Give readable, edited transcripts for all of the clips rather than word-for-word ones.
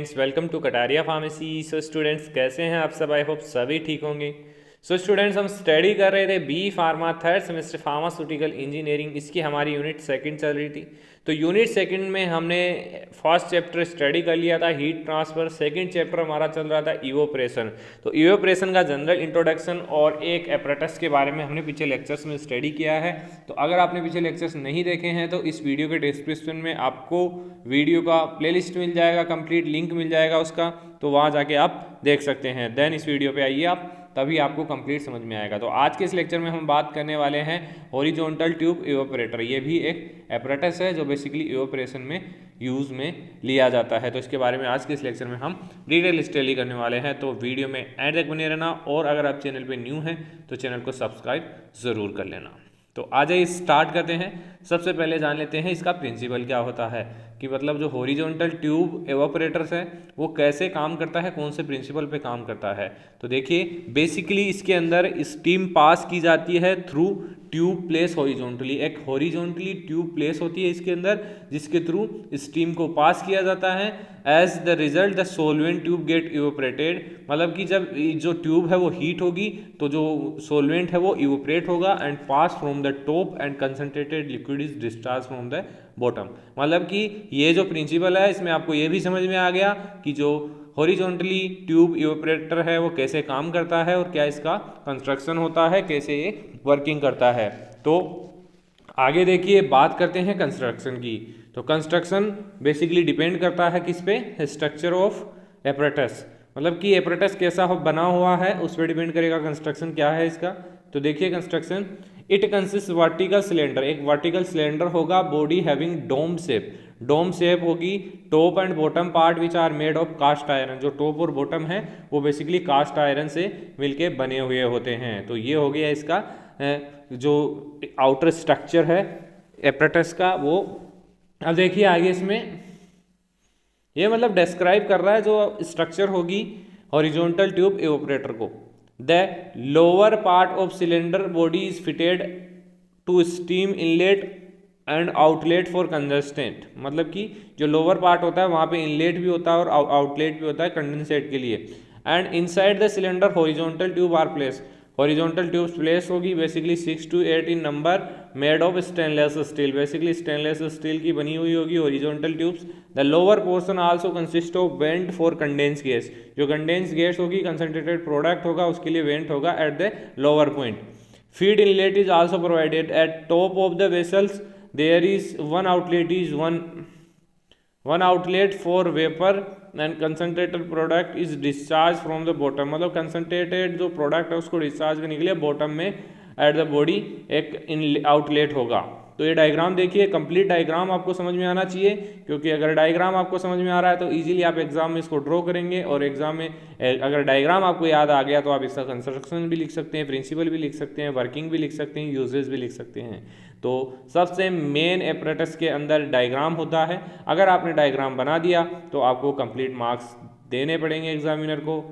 Students, welcome to Kataria pharmacy. So students कैसे हैं आप सब? आई होप सभी ठीक होंगे। सो स्टूडेंट्स, हम स्टडी कर रहे थे B pharma third semester pharmaceutical engineering. इसकी हमारी यूनिट सेकंड चल रही थी। तो यूनिट सेकंड में हमने फर्स्ट चैप्टर स्टडी कर लिया था हीट ट्रांसफ़र। सेकंड चैप्टर हमारा चल रहा था इवोपरेशन। तो इवोपरेशन का जनरल इंट्रोडक्शन और एक एपरेटस के बारे में हमने पीछे लेक्चर्स में स्टडी किया है। तो अगर आपने पीछे लेक्चर्स नहीं देखे हैं तो इस वीडियो के डिस्क्रिप्शन में आपको वीडियो का प्लेलिस्ट मिल जाएगा, कंप्लीट लिंक मिल जाएगा उसका, तो वहाँ जाके आप देख सकते हैं। देन इस वीडियो पे आइए आप, तभी आपको कंप्लीट समझ में आएगा। तो आज के इस लेक्चर में हम बात करने वाले हैं हॉरिजॉन्टल ट्यूब इवेपोरेटर। ये भी एक एपरेटस है जो बेसिकली इवेपोरेशन में यूज़ में लिया जाता है। तो इसके बारे में आज के इस लेक्चर में हम डिटेल स्टडी करने वाले हैं। तो वीडियो में एंड तक बने रहना, और अगर आप चैनल पर न्यू हैं तो चैनल को सब्सक्राइब ज़रूर कर लेना। तो आ जाइए स्टार्ट करते हैं। सबसे पहले जान लेते हैं इसका प्रिंसिपल क्या होता है, कि मतलब जो हॉरिजॉन्टल ट्यूब एवापोरेटर्स है वो कैसे काम करता है, कौन से प्रिंसिपल पे काम करता है। तो देखिए बेसिकली इसके अंदर स्टीम पास की जाती है थ्रू ट्यूब प्लेस हॉरिजॉन्टली। एक हॉरिजॉन्टली ट्यूब प्लेस होती है इसके अंदर, जिसके थ्रू स्टीम को पास किया जाता है। As the result the solvent tube get evaporated, मतलब कि जब जो ट्यूब है वो हीट होगी तो जो सोलवेंट है वो इवोपरेट होगा and pass from the top and concentrated liquid is discharge from the bottom. मतलब कि ये जो प्रिंसिपल है इसमें आपको ये भी समझ में आ गया कि जो हॉरिजॉन्टली ट्यूब इवेपोरेटर है वो कैसे काम करता है और क्या इसका कंस्ट्रक्शन होता है, कैसे ये वर्किंग करता है। तो आगे देखिए बात करते हैं कंस्ट्रक्शन की। तो कंस्ट्रक्शन बेसिकली डिपेंड करता है किस पे? स्ट्रक्चर ऑफ एपरेटस, मतलब कि एपरेटस कैसा बना हुआ है उस पर डिपेंड करेगा कंस्ट्रक्शन क्या है इसका। तो देखिए construction, it consist vertical cylinder, एक वर्टिकल सिलेंडर होगा, body having dome shape, dome shape होगी। Top end bottom part which are made of cast iron, जो टॉप और बॉटम है वो बेसिकली कास्ट आयरन से मिलके बने हुए होते हैं। तो ये हो गया इसका जो आउटर स्ट्रक्चर है एपरेटस का वो। अब देखिए आगे इसमें ये मतलब डिस्क्राइब कर रहा है जो स्ट्रक्चर होगी हॉरिजॉन्टल ट्यूब इवेपोरेटर को। The lower part of cylinder body is fitted to steam inlet and outlet for condensate, मतलब कि जो लोअर पार्ट होता है वहाँ पे इनलेट भी होता है और आउटलेट भी होता है कंडेंसेट के लिए। And inside the cylinder horizontal tube are place, horizontal tubes place होगी basically 6 to 8 in number, made of stainless steel, basically stainless steel की बनी हुई होगी horizontal tubes. The lower portion also consist of vent for condense gas, जो condense gas होगी concentrated product होगा उसके लिए वेंट होगा at the lower point. Feed inlet is also provided at top of the vessels, there is one outlet for vapour and concentrated product is discharge from the bottom, मतलब concentrated जो product है उसको discharge करने के लिए bottom में at the body एक outlet होगा। तो ये डायग्राम देखिए, कंप्लीट डायग्राम आपको समझ में आना चाहिए, क्योंकि अगर डायग्राम आपको समझ में आ रहा है तो इजीली आप एग्जाम में इसको ड्रॉ करेंगे, और एग्जाम में अगर डायग्राम आपको याद आ गया तो आप इसका कंस्ट्रक्शन भी लिख सकते हैं, प्रिंसिपल भी लिख सकते हैं, वर्किंग भी लिख सकते हैं, यूजेस भी लिख सकते हैं। तो सबसे मेन एपरेटस के अंदर डायग्राम होता है। अगर आपने डायग्राम बना दिया तो आपको कंप्लीट मार्क्स देने पड़ेंगे एग्जामिनर को।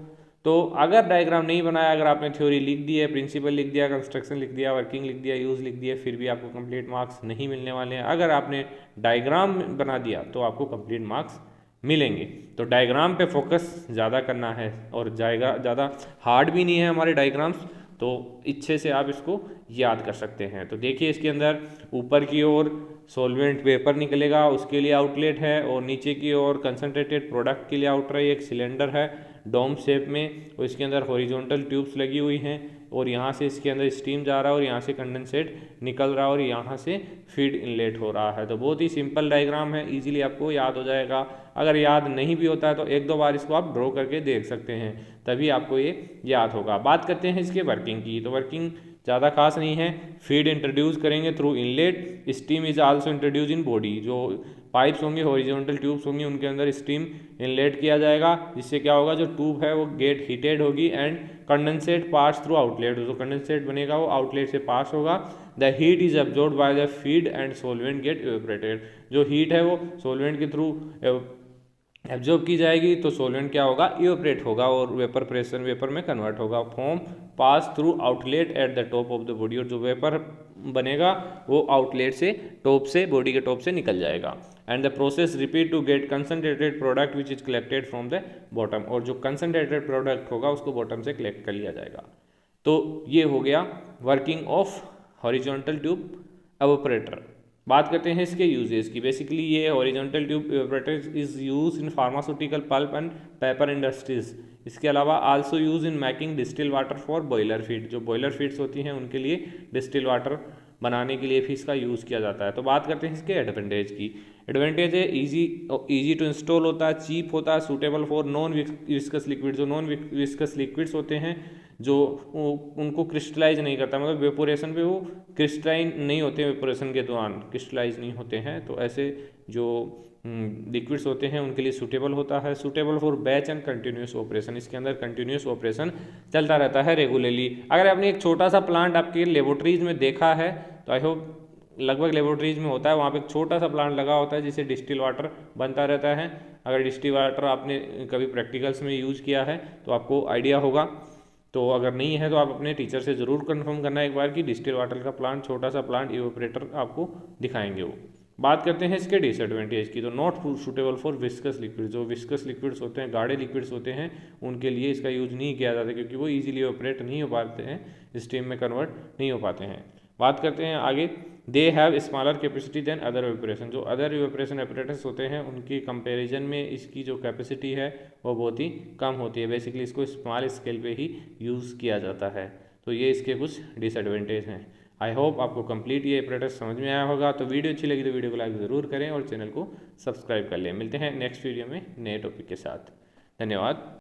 तो अगर डायग्राम नहीं बनाया, अगर आपने थ्योरी लिख दी है, प्रिंसिपल लिख दिया, कंस्ट्रक्शन लिख दिया, वर्किंग लिख दिया, यूज़ लिख दिया, फिर भी आपको कंप्लीट मार्क्स नहीं मिलने वाले हैं। अगर आपने डायग्राम बना दिया तो आपको कंप्लीट मार्क्स मिलेंगे। तो डायग्राम पे फोकस ज़्यादा करना है, और जाएगा ज़्यादा हार्ड भी नहीं है हमारे डायग्राम्स, तो इच्छे से आप इसको याद कर सकते हैं। तो देखिए इसके अंदर ऊपर की ओर सॉल्वेंट वेपर निकलेगा, उसके लिए आउटलेट है, और नीचे की ओर कंसनट्रेटेड प्रोडक्ट के लिए आउटर है, एक सिलेंडर है डोम शेप में, और इसके अंदर हॉरिजॉन्टल ट्यूब्स लगी हुई हैं, और यहाँ से इसके अंदर स्टीम जा रहा है और यहाँ से कंडेंसेट निकल रहा है और यहाँ से फीड इनलेट हो रहा है। तो बहुत ही सिंपल डायग्राम है, इजीली आपको याद हो जाएगा। अगर याद नहीं भी होता है तो एक दो बार इसको आप ड्रॉ करके देख सकते हैं, तभी आपको ये याद होगा। बात करते हैं इसके वर्किंग की। तो वर्किंग ज़्यादा खास नहीं है। फीड इंट्रोड्यूस करेंगे through inlet, steam is also introduce in body, जो पाइप्स होंगे हॉरिजॉन्टल ट्यूब्स होंगी उनके अंदर स्टीम इनलेट किया जाएगा, जिससे क्या होगा जो ट्यूब है वो गेट हीटेड होगी and condensate pass through outlet, जो कंडेंसेट बनेगा वो आउटलेट से पास होगा। The heat is absorbed by the feed and solvent get evaporated, जो हीट है वो सोलवेंट के थ्रू एब्जॉर्ब की जाएगी, तो सोलवेंट क्या होगा? इवेपोरेट होगा और वेपर प्रेशर वेपर में कन्वर्ट होगा। Form pass through outlet at the top of the body, और जो वेपर बनेगा वो आउटलेट से, टॉप से, बॉडी के टॉप से निकल जाएगा। And the process repeat to get concentrated product which is collected from the bottom, और जो कंसनट्रेटेड प्रोडक्ट होगा उसको बॉटम से कलेक्ट कर लिया जाएगा। तो ये हो गया working of horizontal tube evaporator. बात करते हैं इसके यूजेस की। बेसिकली ये horizontal tube evaporator is use in pharmaceutical pulp and paper industries. इसके अलावा also use in making distil water for boiler feed, जो बॉयलर फीड्स होती हैं उनके लिए डिस्टिल वाटर बनाने के लिए भी इसका यूज़ किया जाता है। तो बात करते हैं इसके एडवांटेज की। एडवांटेज है इजी टू इंस्टॉल होता है, चीप होता है, suitable for non viscous liquid, जो नॉन विस्कस लिक्विड्स होते हैं जो उनको क्रिस्टलाइज नहीं करता, मतलब वेपोरेशन पे वो क्रिस्टलाइन नहीं होते, वेपोरेशन के दौरान क्रिस्टलाइज नहीं होते हैं, तो ऐसे जो लिक्विड्स होते हैं उनके लिए सूटेबल होता है। Suitable for batch and continuous operation, इसके अंदर कंटिन्यूस ऑपरेशन चलता रहता है रेगुलरली। अगर आपने एक छोटा सा प्लांट आपके लेबोरेटरीज में देखा है तो आई होप लगभग लेबोरेटरीज में होता है, वहाँ पे एक छोटा सा प्लांट लगा होता है जिससे डिस्टिल वाटर बनता रहता है। अगर डिस्टिल वाटर आपने कभी प्रैक्टिकल्स में यूज़ किया है तो आपको आइडिया होगा, तो अगर नहीं है तो आप अपने टीचर से ज़रूर कंफर्म करना एक बार कि डिस्टिल वाटर का प्लांट, छोटा सा प्लांट इवेपोरेटर आपको दिखाएंगे वो। बात करते हैं इसके डिसएडवांटेज की। तो not suitable for viscous liquid, जो विस्कस लिक्विड्स होते हैं, गाढ़े लिक्विड्स होते हैं, उनके लिए इसका यूज़ नहीं किया जाता क्योंकि वो ईजिली ऑपरेट नहीं हो पाते हैं, स्टीम में कन्वर्ट नहीं हो पाते हैं। बात करते हैं आगे, they have smaller capacity than other evaporation, जो अदर इवेपोरेशन ऑपरेटर्स होते हैं उनकी कंपैरिजन में इसकी जो कैपेसिटी है वो बहुत ही कम होती है। बेसिकली इसको स्मॉल स्केल पे ही यूज़ किया जाता है। तो ये इसके कुछ डिसएडवांटेज हैं। आई होप आपको कंप्लीट ये ऑपरेटर्स समझ में आया होगा। तो वीडियो अच्छी लगी तो वीडियो को लाइक ज़रूर करें और चैनल को सब्सक्राइब कर लें। मिलते हैं नेक्स्ट वीडियो में नए टॉपिक के साथ। धन्यवाद।